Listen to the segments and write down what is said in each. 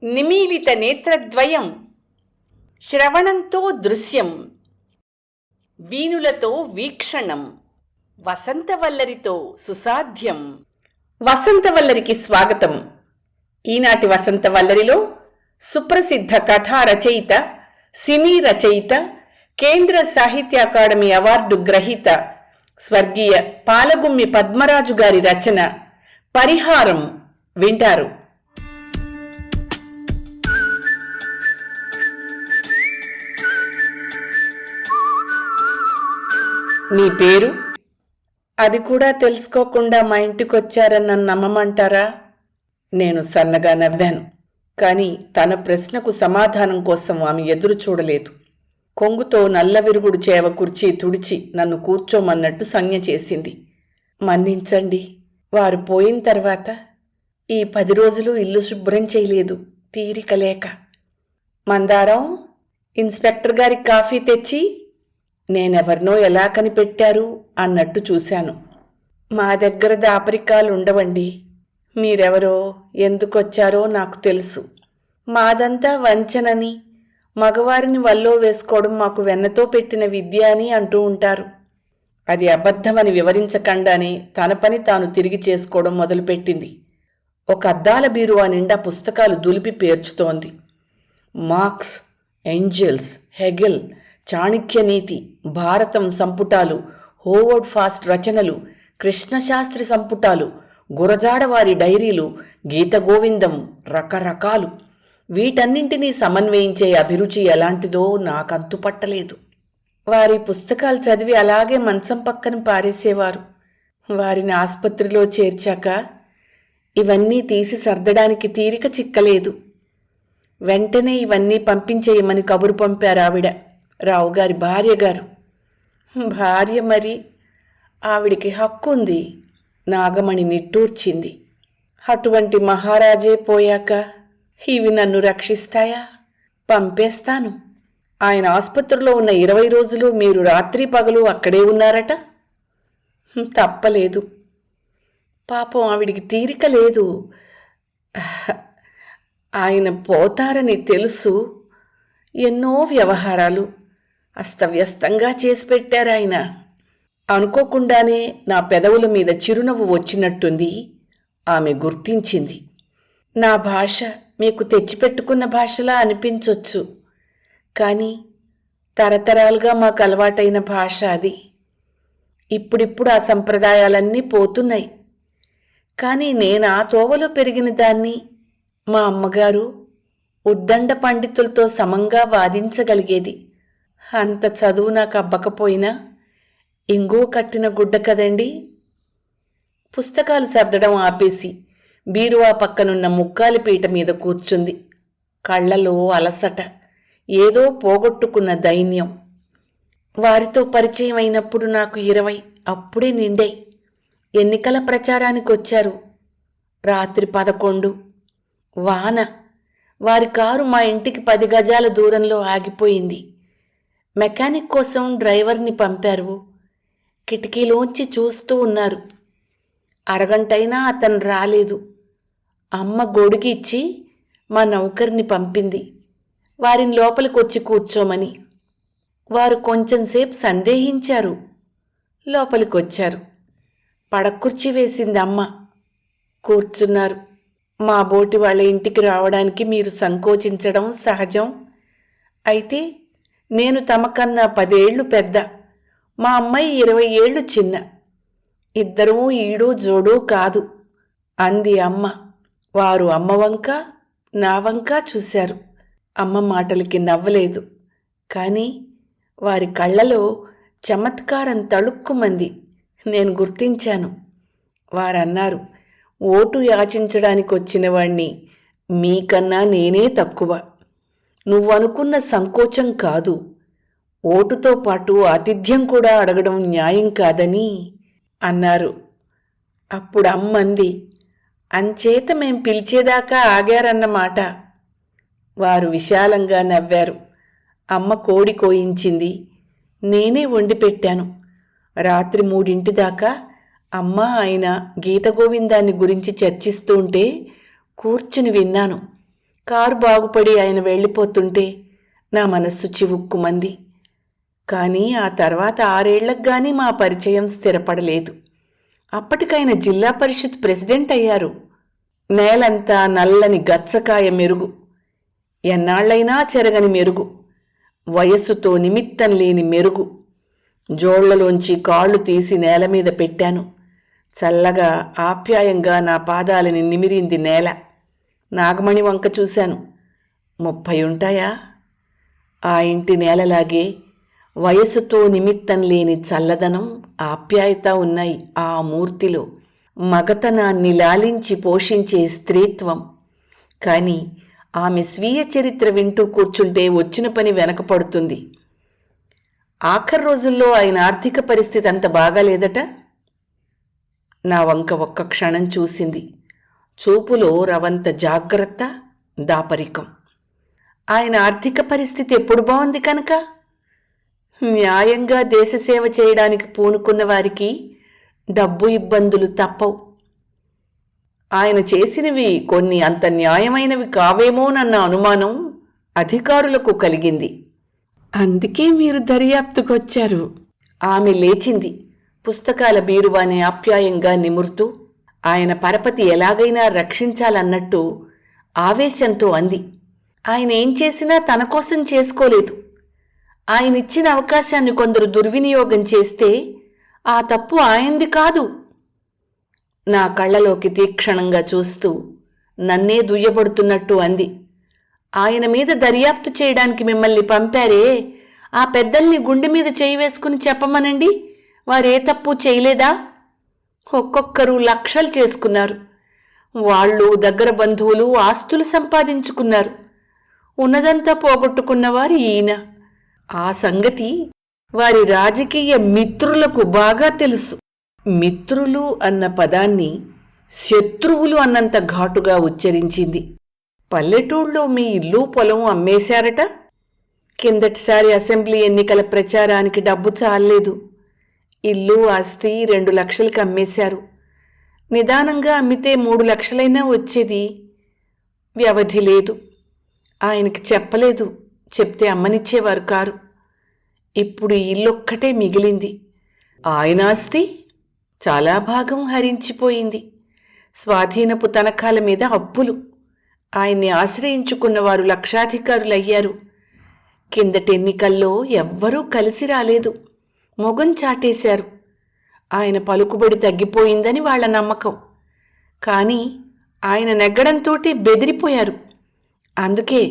నిమీలిత నేత్రద్వయం, శ్రవణంతో దృశ్యం, వీణులతో వీక్షణం, వసంతవల్లరితో సుసాధ్యం. వసంతవల్లరికి స్వాగతం. ఈనాటి వసంతవల్లరిలో సుప్రసిద్ధ కథా రచయిత, సినీ రచయిత, కేంద్ర సాహిత్య అకాడమీ అవార్డు గ్రహీత స్వర్గీయ పాలగుమ్మి పద్మరాజు గారి రచన పరిహారం వింటారు. మీ పేరు? అది కూడా తెలుసుకోకుండా మా ఇంటికొచ్చారని నన్ను నమ్మమంటారా? నేను సన్నగా నవ్వాను. కానీ తన ప్రశ్నకు సమాధానం కోసం ఆమె ఎదురు చూడలేదు. కొంగుతో నల్లవిరుగుడు చేవ కుర్చీ తుడిచి నన్ను కూర్చోమన్నట్టు సంజ్ఞ చేసింది. మన్నించండి, వారు పోయిన తర్వాత ఈ 10 రోజులు ఇల్లు శుభ్రం చేయలేదు, తీరిక లేక. మందారం, ఇన్స్పెక్టర్ గారికి కాఫీ తెచ్చి. నేనెవర్నో ఎలా కనిపెట్టారు అన్నట్టు చూశాను. మా దగ్గర దాపరికాలు ఉండవండి. మీరెవరో, ఎందుకొచ్చారో నాకు తెలుసు. మాదంతా వంచనని, మగవారిని వల్లో వేసుకోవడం మాకు వెన్నతో పెట్టిన విద్య అని అంటూ ఉంటారు. అది అబద్ధమని వివరించకుండానే తన పని తాను తిరిగి చేసుకోవడం మొదలుపెట్టింది. ఒక అద్దాల బీరువా నిండా పుస్తకాలు దులిపి పేర్చుతోంది. మార్క్స్, ఏంజెల్స్, హెగెల్, చాణక్యనీతి, భారతం సంపుటాలు, హోవర్డ్ ఫాస్ట్ రచనలు, కృష్ణశాస్త్రి సంపుటాలు, గురజాడవారి డైరీలు, గీతగోవిందం, రకరకాలు. వీటన్నింటినీ సమన్వయించే అభిరుచి ఎలాంటిదో నాకంతు పట్టలేదు. వారి పుస్తకాలు చదివి అలాగే మంచం పక్కన పారేసేవారు. వారిని ఆసుపత్రిలో చేర్చాక ఇవన్నీ తీసి సర్దడానికి తీరిక చిక్కలేదు. వెంటనే ఇవన్నీ పంపించేయమని కబురు పంపారు ఆవిడ, రావుగారి భార్యగారు. భార్య మరి, ఆవిడికి హక్కు ఉంది. నాగమణి నిట్టూర్చింది. అటువంటి మహారాజే పోయాక ఇవి నన్ను రక్షిస్తాయా? పంపేస్తాను. ఆయన ఆసుపత్రిలో ఉన్న 20 రోజులు మీరు రాత్రి పగలు అక్కడే ఉన్నారట. తప్పలేదు. పాపం ఆవిడికి తీరిక లేదు. ఆయన పోతారని తెలుసు. ఎన్నో వ్యవహారాలు అస్తవ్యస్తంగా చేసి పెట్టారాయన. అనుకోకుండానే నా పెదవుల మీద చిరునవ్వు వచ్చినట్టుంది. ఆమె గుర్తించింది. నా భాష మీకు తెచ్చిపెట్టుకున్న భాషలా అనిపించొచ్చు, కానీ తరతరాలుగా మాకు అలవాటైన భాష అది. ఇప్పుడిప్పుడు ఆ సంప్రదాయాలన్నీ పోతున్నాయి. కానీ నేను ఆ తోవలో పెరిగిన దాన్ని. మా అమ్మగారు ఉద్దండ పండితులతో సమంగా వాదించగలిగేది. అంత చదువు నాకు అబ్బకపోయినా ఇంగో కట్టిన గుడ్డ కదండి. పుస్తకాలు సర్దడం ఆపేసి బీరువా పక్కనున్న ముక్కాలి పీట మీద కూర్చుంది. కళ్ళలో అలసట, ఏదో పోగొట్టుకున్న దైన్యం. వారితో పరిచయం అయినప్పుడు నాకు 20 అప్పుడే నిండాయి. ఎన్నికల ప్రచారానికి వచ్చారు. రాత్రి 11. వాన. వారి కారు మా ఇంటికి 10 గజాల దూరంలో ఆగిపోయింది. మెకానిక్ కోసం డ్రైవర్ని పంపారు. కిటికీలోంచి చూస్తూ ఉన్నారు. అరగంటైనా అతను రాలేదు. అమ్మ గొడుగు ఇచ్చి మా నౌకర్ని పంపింది, వారిని లోపలికి వచ్చి కూర్చోమని. వారు కొంచెంసేపు సందేహించారు. లోపలికొచ్చారు. పడకుర్చీ వేసింది అమ్మ. కూర్చున్నారు. మా బోటి వాళ్ళ ఇంటికి రావడానికి మీరు సంకోచించడం సహజం. అయితే నేను తమకన్నా 10 ఏళ్లు పెద్ద, మా అమ్మాయి 20 ఏళ్లు చిన్న. ఇద్దరూ ఈడూ జోడూ కాదు అంది అమ్మ. వారు అమ్మ వంక, నా వంక చూశారు. అమ్మ మాటలకి నవ్వలేదు, కానీ వారి కళ్ళలో చమత్కారం తళుక్కుమంది. నేను గుర్తించాను. వారన్నారు, ఓటు యాచించడానికి వచ్చిన వాణ్ణి మీకన్నా నేనే తక్కువ. నువ్వనుకున్న సంకోచం కాదు, ఓటుతో పాటు ఆతిథ్యం కూడా అడగడం న్యాయం కాదని అన్నారు. అప్పుడు అమ్మంది, అంచేత మేం పిలిచేదాకా ఆగారన్నమాట. వారు విశాలంగా నవ్వారు. అమ్మ కోడి కోయించింది. నేనే వండి పెట్టాను. రాత్రి 3 దాకా అమ్మ ఆయన గీతగోవిందాన్ని గురించి చర్చిస్తూ ఉంటే కూర్చుని విన్నాను. కారు బాగుపడి ఆయన వెళ్ళిపోతుంటే నా మనస్సు చివుక్కుమంది. కానీ ఆ తర్వాత 6 ఏళ్లకు గానీ మా పరిచయం స్థిరపడలేదు. అప్పటికైన జిల్లా పరిషత్ ప్రెసిడెంట్ అయ్యారు. నేలంతా నల్లని గచ్చకాయ మెరుగు, ఎన్నాళ్లైనా చెరగని మెరుగు, వయస్సుతో నిమిత్తం లేని మెరుగు. జోళ్లలోంచి కాళ్ళు తీసి నేలమీద పెట్టాను. చల్లగా ఆప్యాయంగా నా పాదాలని నిమిరింది నేల. నాగమణి వంక చూశాను. 30 ఉంటాయా? ఆ ఇంటి నేలలాగే వయస్సుతో నిమిత్తం లేని చల్లదనం, ఆప్యాయత ఉన్నాయి ఆ మూర్తిలో. మగతనాన్ని లాలించి పోషించే స్త్రీత్వం. కానీ ఆమె స్వీయ చరిత్ర వింటూ కూర్చుంటే వచ్చిన పని వెనకపడుతుంది. ఆఖరి రోజుల్లో ఆయన ఆర్థిక పరిస్థితి అంత బాగాలేదట. నా వంక ఒక్క క్షణం చూసింది. చూపులో రవంత జాగ్రత్త, దాపరికం. ఆయన ఆర్థిక పరిస్థితి ఎప్పుడు బాగుంది కనుక? న్యాయంగా దేశసేవ చేయడానికి పూనుకున్న వారికి డబ్బు ఇబ్బందులు తప్పవు. ఆయన చేసినవి కొన్ని అంత న్యాయమైనవి కావేమోనన్న అనుమానం అధికారులకు కలిగింది. అందుకే మీరు దర్యాప్తుకొచ్చారు. ఆమె లేచింది. పుస్తకాల బీరువాని ఆప్యాయంగా నిమురుతూ ఆయన పరపతి ఎలాగైనా రక్షించాలన్నట్టు ఆవేశంతో అంది. ఆయన ఏం చేసినా తన కోసం చేసుకోలేదు. ఆయనిచ్చిన అవకాశాన్ని కొందరు దుర్వినియోగం చేస్తే ఆ తప్పు ఆయనది కాదు. నా కళ్ళలోకి తీక్షణంగా చూస్తూ నన్నే దుయ్యబడుతున్నట్టు అంది. ఆయన మీద దర్యాప్తు చేయడానికి మిమ్మల్ని పంపారే, ఆ పెద్దల్ని గుండె మీద చేయి వేసుకుని చెప్పమనండి, వారే తప్పు చేయలేదా? ఒక్కొక్కరు లక్షలు చేసుకున్నారు. వాళ్ళు, దగ్గర బంధువులు ఆస్తులు సంపాదించుకున్నారు. ఉన్నదంతా పోగొట్టుకున్నవారు ఈయన. ఆ సంగతి వారి రాజకీయ మిత్రులకు బాగా తెలుసు. మిత్రులు అన్న పదాన్ని శత్రువులు అన్నంత ఘాటుగా ఉచ్చరించింది. పల్లెటూళ్ళలో మీ ఇల్లు పొలం అమ్మేశారట. కిందటిసారి అసెంబ్లీ ఎన్నికల ప్రచారానికి డబ్బు చాలలేదు. ఇల్లు ఆస్తి 2 లక్షలకి అమ్మేశారు. నిదానంగా అమ్మితే 3 లక్షలైనా వచ్చేది. వ్యవధి లేదు. ఆయనకి చెప్పలేదు. చెప్తే అమ్మనిచ్చేవారు కారు. ఇప్పుడు ఇల్లొక్కటే మిగిలింది. ఆయన ఆస్తి చాలా భాగం హరించిపోయింది. స్వాధీనపు తనఖాల మీద అప్పులు. ఆయన్ని ఆశ్రయించుకున్నవారు లక్షాధికారులయ్యారు. కిందటి ఎన్నికల్లో ఎవ్వరూ కలిసి రాలేదు. మొగం చాటేశారు. ఆయన పలుకుబడి తగ్గిపోయిందని వాళ్ల నమ్మకం. కానీ ఆయన నెగ్గడంతోటే బెదిరిపోయారు. అందుకే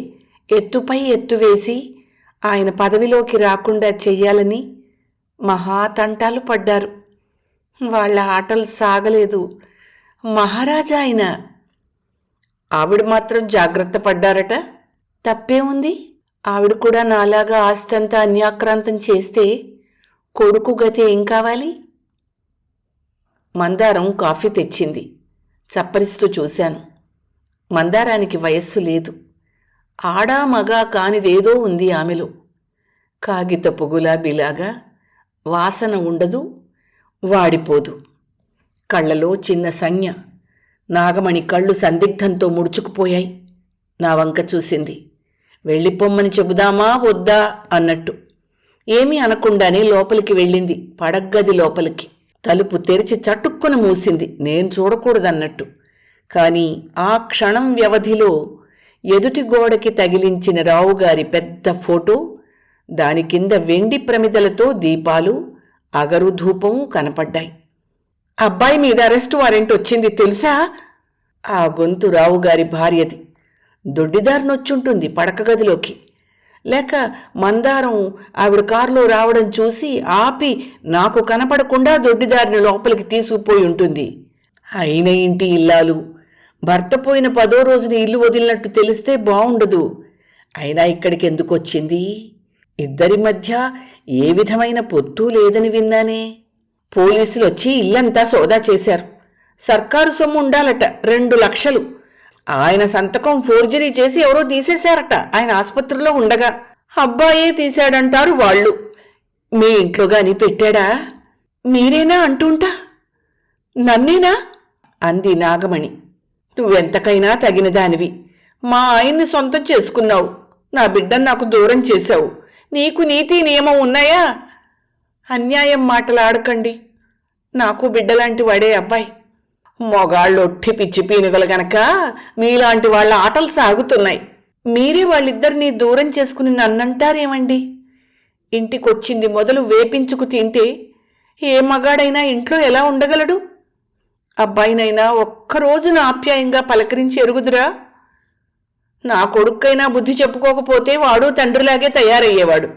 ఎత్తుపై ఎత్తు వేసి ఆయన పదవిలోకి రాకుండా చెయ్యాలని మహాతంటాలు పడ్డారు. వాళ్ల ఆటలు సాగలేదు. మహారాజా ఆయన. ఆవిడ మాత్రం జాగ్రత్త పడ్డారట. తప్పే ఉంది. ఆవిడ కూడా నాలాగా ఆస్తంతా అన్యాక్రాంతం చేస్తే కొడుకు గతి ఏం కావాలి? మందారం కాఫీ తెచ్చింది. చప్పరిస్తూ చూశాను. మందారానికి వయస్సు లేదు. ఆడా మగా కానిదేదో ఉంది ఆమెలో. కాగితపు గులాబీలాగా వాసన ఉండదు, వాడిపోదు. కళ్ళలో చిన్న సంజ్ఞ. నాగమణి కళ్ళు సందిగ్ధంతో ముడుచుకుపోయాయి. నా వంక చూసింది. వెళ్ళిపోమ్మని చెబుదామా వద్దా అన్నట్టు. ఏమీ అనకుండానే లోపలికి వెళ్ళింది. పడగ్గది లోపలికి. తలుపు తెరిచి చటుక్కున మూసింది. నేను చూడకూడదన్నట్టు. కాని ఆ క్షణం వ్యవధిలో ఎదుటి గోడకి తగిలించిన రావుగారి పెద్ద ఫోటో, దాని కింద వెండి ప్రమిదలతో దీపాలు, అగరు ధూపం కనపడ్డాయి. అబ్బాయి మీద అరెస్టు వారెంట్ వచ్చింది తెలుసా? ఆ గొంతు రావుగారి భార్యది. దొడ్డిదారినొచ్చుంటుంది పడకగదిలోకి. లేక మందారం ఆవిడ కారులో రావడం చూసి ఆపి నాకు కనపడకుండా దొడ్డిదారిని లోపలికి తీసుకుపోయి ఉంటుంది. అయిన ఇంటి ఇల్లాలు భర్త పోయిన 10వ రోజున ఇల్లు వదిలినట్టు తెలిస్తే బావుండదు. అయినా ఇక్కడికి ఎందుకు వచ్చింది? ఇద్దరి మధ్య ఏ విధమైన పొత్తూ లేదని విన్నానే. పోలీసులు వచ్చి ఇల్లంతా సోదా చేశారు. సర్కారు సొమ్ము ఉండాలట 2 లక్షలు. ఆయన సంతకం ఫోర్జరీ చేసి ఎవరో తీసేశారట ఆయన ఆసుపత్రిలో ఉండగా. అబ్బాయే తీశాడంటారు వాళ్ళు. మీ ఇంట్లో గాని పెట్టాడా? మీరేనా అంటుంటా? నన్నేనా? అంది నాగమణి. నువ్వెంతకైనా తగినదానివి. మా ఆయన్ని సొంతం చేసుకున్నావు, నా బిడ్డను నాకు దూరం చేశావు. నీకు నీతి నియమం ఉన్నాయా? అన్యాయం మాటలాడకండి. నాకు బిడ్డలాంటి వాడే అబ్బాయి. మొగాళ్ళు ఒట్టి పిచ్చి పీనుగలు గనక మీలాంటి వాళ్ళ ఆటలు సాగుతున్నాయి. మీరే వాళ్ళిద్దరినీ దూరం చేసుకుని నన్నంటారేమండి? ఇంటికొచ్చింది మొదలు వేపించుకు తింటే ఏ మగాడైనా ఇంట్లో ఎలా ఉండగలడు? అబ్బాయినైనా ఒక్కరోజున ఆప్యాయంగా పలకరించి ఎరుగుదురా? నా కొడుక్కైనా బుద్ధి చెప్పుకోకపోతే వాడు తండ్రిలాగే తయారయ్యేవాడు.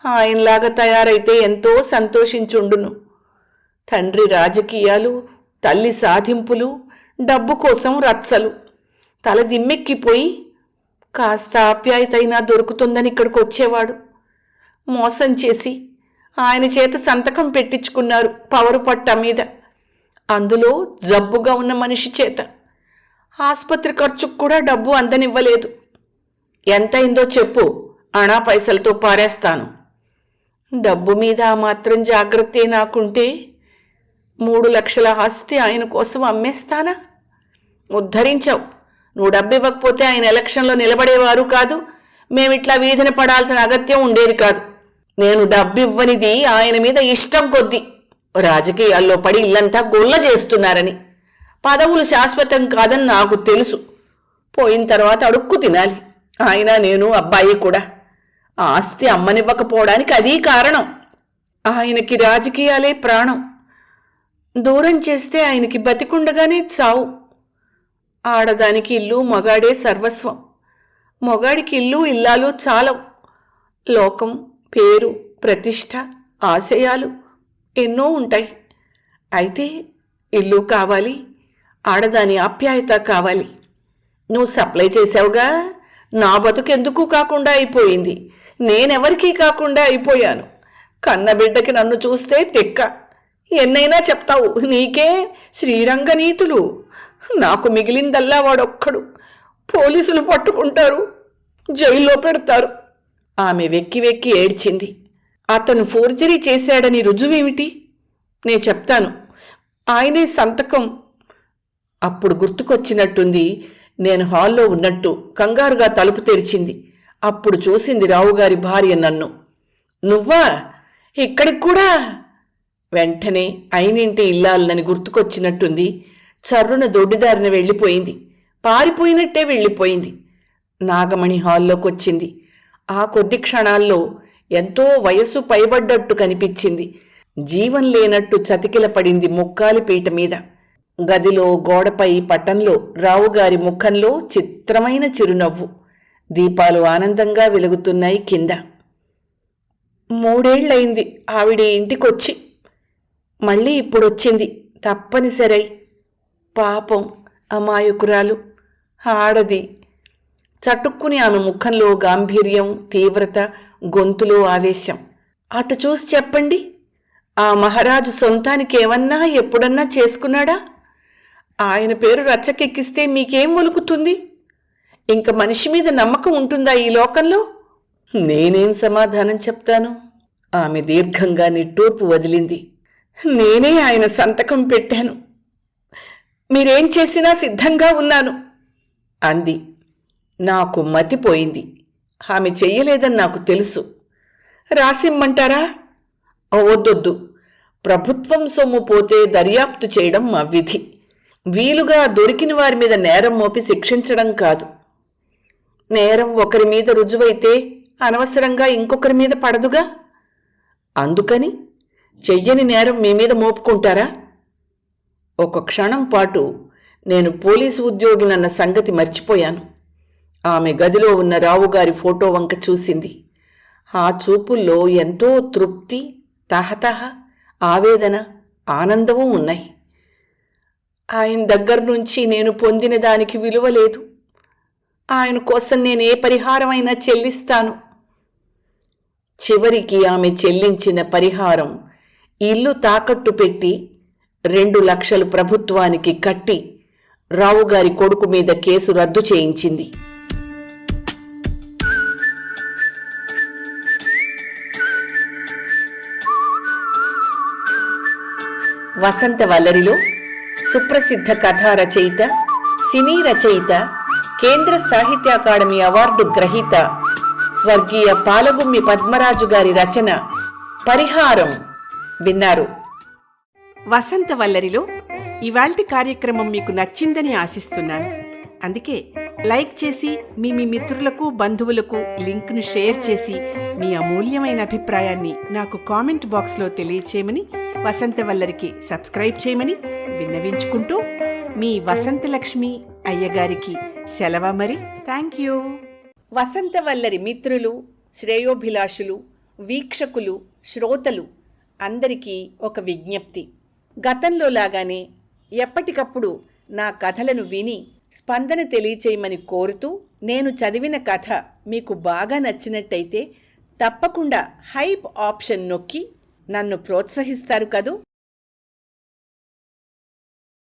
ఆయనలాగా తయారైతే ఎంతో సంతోషించుండును. తండ్రి రాజకీయాలు, తల్లి సాధింపులు, డబ్బు కోసం రచ్చలు. తల దిమ్మెక్కిపోయి కాస్త ఆప్యాయతైనా దొరుకుతుందని ఇక్కడికి వచ్చేవాడు. మోసం చేసి ఆయన చేత సంతకం పెట్టించుకున్నారు పవరు పట్ట మీద, అందులో జబ్బుగా ఉన్న మనిషి చేత. ఆసుపత్రి ఖర్చుకు కూడా డబ్బు అందనివ్వలేదు. ఎంతైందో చెప్పు, అణా పైసలతో పారేస్తాను. డబ్బు మీద ఆ మాత్రం జాగ్రత్తే నాకుంటే 3 లక్షల ఆస్తి ఆయన కోసం అమ్మేస్తానా? ఉద్ధరించావు. నువ్వు డబ్బు ఇవ్వకపోతే ఆయన ఎలక్షన్లో నిలబడేవారు కాదు, మేమిట్లా వీధిన పడాల్సిన అగత్యం ఉండేది కాదు. నేను డబ్బు ఇవ్వనిది ఆయన మీద ఇష్టం కొద్దీ. రాజకీయాల్లో పడి ఇల్లంతా గొల్ల చేస్తున్నారని. పదవులు శాశ్వతం కాదని నాకు తెలుసు. పోయిన తర్వాత అడుక్కు తినాలి. ఆయన, నేను, అబ్బాయి కూడా. ఆస్తి అమ్మనివ్వకపోవడానికి అదీ కారణం. ఆయనకి రాజకీయాలే ప్రాణం. దూరం చేస్తే ఆయనకి బతికుండగానే చావు. ఆడదానికి ఇల్లు, మగాడే సర్వస్వం. మొగాడికి ఇల్లు, ఇల్లాలు చాలవు. లోకం, పేరు, ప్రతిష్ట, ఆశయాలు ఎన్నో ఉంటాయి. అయితే ఇల్లు కావాలి, ఆడదాని ఆప్యాయత కావాలి. నువ్వు సప్లై చేసావుగా, నా బతుకెందుకు కాకుండా అయిపోయింది. నేనెవరికీ కాకుండా అయిపోయాను. కన్నబిడ్డకి నన్ను చూస్తే తిక్క. ఎన్నైనా చెప్తావు. నీకే శ్రీరంగనీతులు. నాకు మిగిలిందల్లా వాడొక్కడు. పోలీసులు పట్టుకుంటారు, జైల్లో పెడతారు. ఆమె వెక్కి వెక్కి ఏడ్చింది. అతను ఫోర్జరీ చేశాడని రుజువేమిటి? నే చెప్తాను. ఆయనే సంతకం. అప్పుడు గుర్తుకొచ్చినట్టుంది. నేను హాల్లో ఉన్నట్టు కంగారుగా తలుపు తెరిచింది. అప్పుడు చూసింది రావుగారి భార్య నన్ను. నువ్వా? ఇక్కడికి కూడా? వెంటనే అయినింటి ఇల్లాలని గుర్తుకొచ్చినట్టుంది. చర్రున దొడ్డిదారిన వెళ్ళిపోయింది. పారిపోయినట్టే వెళ్ళిపోయింది. నాగమణి హాల్లోకొచ్చింది. ఆ కొద్ది క్షణాల్లో ఎంతో వయస్సు పైబడ్డట్టు కనిపించింది. జీవం లేనట్టు చతికిల పడింది ముక్కాలి పీట మీద. గదిలో గోడపై పటంలో రావుగారి ముఖంలో చిత్రమైన చిరునవ్వు. దీపాలు ఆనందంగా వెలుగుతున్నాయి కింద. 3 ఏళ్లయింది ఆవిడ ఇంటికొచ్చి. మళ్ళీ ఇప్పుడొచ్చింది తప్పనిసరై. పాపం, అమాయకురాలు, ఆడది. చటుక్కుని ఆమె ముఖంలో గాంభీర్యం, తీవ్రత, గొంతులో ఆవేశం. అటు చూసి చెప్పండి, ఆ మహారాజు సొంతానికి ఏమన్నా ఎప్పుడన్నా చేసుకున్నాడా? ఆయన పేరు రచ్చకెక్కిస్తే మీకేం ఒలుకుతుంది? ఇంక మనిషి మీద నమ్మకం ఉంటుందా ఈ లోకంలో? నేనేం సమాధానం చెప్తాను? ఆమె దీర్ఘంగా నిట్టూర్పు వదిలింది. నేనే ఆయన సంతకం పెట్టాను. మీరేం చేసినా సిద్ధంగా ఉన్నాను అంది. నాకు మతిపోయింది. ఆమె చెయ్యలేదని నాకు తెలుసు. రాసిమ్మంటారా? వద్దొద్దు. ప్రభుత్వం సొమ్ము పోతే దర్యాప్తు చేయడం మా విధి. వీలుగా దొరికిన వారి మీద నేరం మోపి శిక్షించడం కాదు. నేరం ఒకరి మీద రుజువైతే అనవసరంగా ఇంకొకరి మీద పడదుగా. అందుకని చెయ్యని నేరం మీ మీద మోపుకుంటారా? ఒక క్షణం పాటు నేను పోలీసు ఉద్యోగినన్న సంగతి మర్చిపోయాను. ఆమె గదిలో ఉన్న రావుగారి ఫోటో వంక చూసింది. ఆ చూపుల్లో ఎంతో తృప్తి, తహతహ, ఆవేదన, ఆనందమూ ఉన్నాయి. ఆయన దగ్గర నుంచి నేను పొందిన దానికి విలువ లేదు. ఆయన కోసం నేను ఏ పరిహారమైనా చెల్లిస్తాను. చివరికి ఆమె చెల్లించిన పరిహారం ఇల్లు తాకట్టు పెట్టి 2 లక్షలు ప్రభుత్వానికి కట్టి రావుగారి కొడుకు మీద కేసు రద్దు చేయించింది. వసంత వల్లరిలో సుప్రసిద్ధ కథా రచయిత, సినీ రచయిత కేంద్ర సాహిత్య అకాడమీ అవార్డు గ్రహీత స్వర్గీయ పాలగుమ్మి పద్మరాజు గారి రచన పరిహారం విన్నారు. వసంతవల్లరిలో ఇవాల్టి కార్యక్రమం మీకు నచ్చిందని ఆశిస్తున్నాను. అందుకే లైక్ చేసి మీ మిత్రులకు బంధువులకు లింక్ను షేర్ చేసి మీ అమూల్యమైన అభిప్రాయాన్ని నాకు కామెంట్ బాక్స్లో తెలియచేయమని, వసంతవల్లరికి సబ్స్క్రైబ్ చేయమని విన్నవించుకుంటూ మీ వసంతలక్ష్మి అయ్యగారికి సెలవు. మరి థ్యాంక్ యూ. వసంతవల్లరి మిత్రులు, శ్రేయోభిలాషులు, వీక్షకులు, శ్రోతలు అందరికీ ఒక విజ్ఞప్తి. గతంలో లాగానే ఎప్పటికప్పుడు నా కథలను విని స్పందన తెలియచేయమని కోరుతూ, నేను చదివిన కథ మీకు బాగా నచ్చినట్టయితే తప్పకుండా హైప్ ఆప్షన్ నొక్కి నన్ను ప్రోత్సహిస్తారు కదూ.